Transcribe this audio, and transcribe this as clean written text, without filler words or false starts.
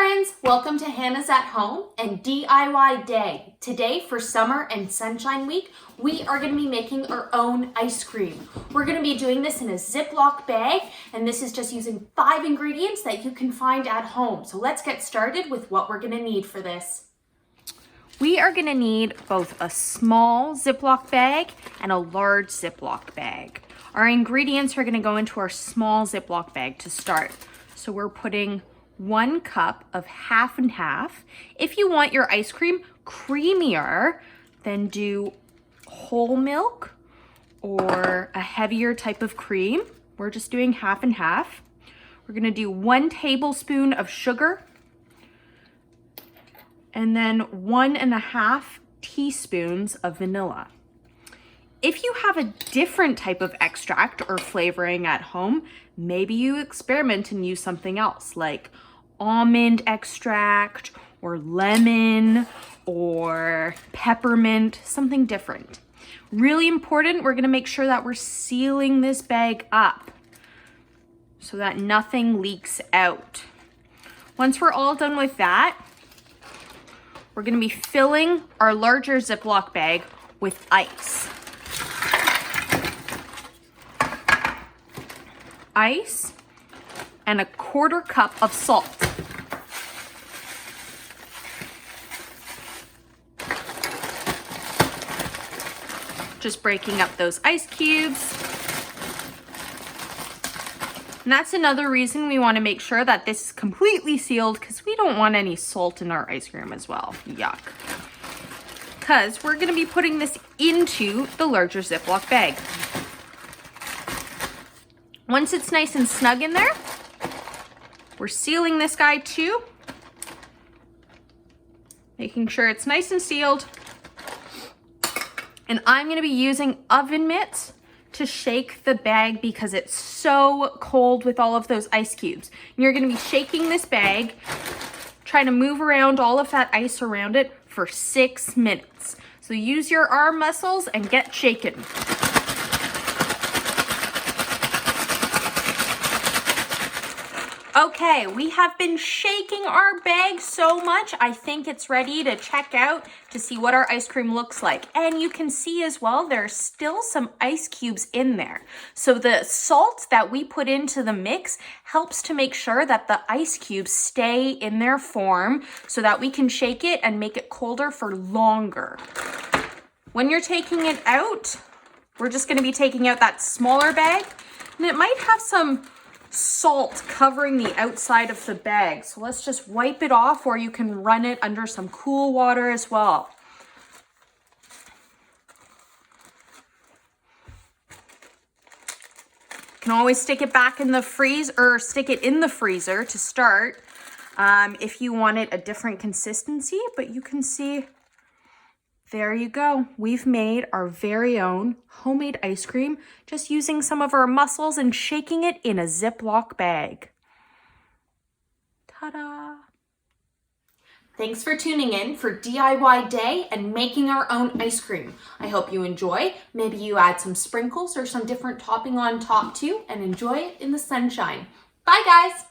friends, welcome to Hannah's at Home and DIY Day. Today for Summer and Sunshine Week, we are going to be making our own ice cream. We're going to be doing this in a Ziploc bag, and this is just using 5 ingredients that you can find at home. So let's get started with what we're going to need for this. We are going to need both a small Ziploc bag and a large Ziploc bag. Our ingredients are going to go into our small Ziploc bag to start. So we're putting 1 cup of half and half. If you want your ice cream creamier, then do whole milk or a heavier type of cream. We're just doing half and half. We're gonna do 1 tablespoon of sugar and then 1.5 teaspoons of vanilla. If you have a different type of extract or flavoring at home, maybe you experiment and use something else like almond extract or lemon or peppermint, something different. Really important, we're gonna make sure that we're sealing this bag up so that nothing leaks out. Once we're all done with that, we're gonna be filling our larger Ziploc bag with ice. Ice and a 1/4 cup of salt. Just breaking up those ice cubes. And that's another reason we want to make sure that this is completely sealed, because we don't want any salt in our ice cream as well. Yuck. Because we're going to be putting this into the larger Ziploc bag. Once it's nice and snug in there, we're sealing this guy too, making sure it's nice and sealed. And I'm going to be using oven mitts to shake the bag because it's so cold with all of those ice cubes. And you're going to be shaking this bag, trying to move around all of that ice around it for 6 minutes. So use your arm muscles and get shaken. Okay, we have been shaking our bag so much, I think it's ready to check out to see what our ice cream looks like. And you can see as well, there's still some ice cubes in there. So the salt that we put into the mix helps to make sure that the ice cubes stay in their form so that we can shake it and make it colder for longer. When you're taking it out, we're just gonna be taking out that smaller bag, and it might have some salt covering the outside of the bag. So let's just wipe it off, or you can run it under some cool water as well. You can always stick it back in the freeze or stick it in the freezer to start if you want it a different consistency, but you can see there you go. We've made our very own homemade ice cream just using some of our muscles and shaking it in a Ziploc bag. Ta-da! Thanks for tuning in for DIY Day and making our own ice cream. I hope you enjoy. Maybe you add some sprinkles or some different topping on top too and enjoy it in the sunshine. Bye guys!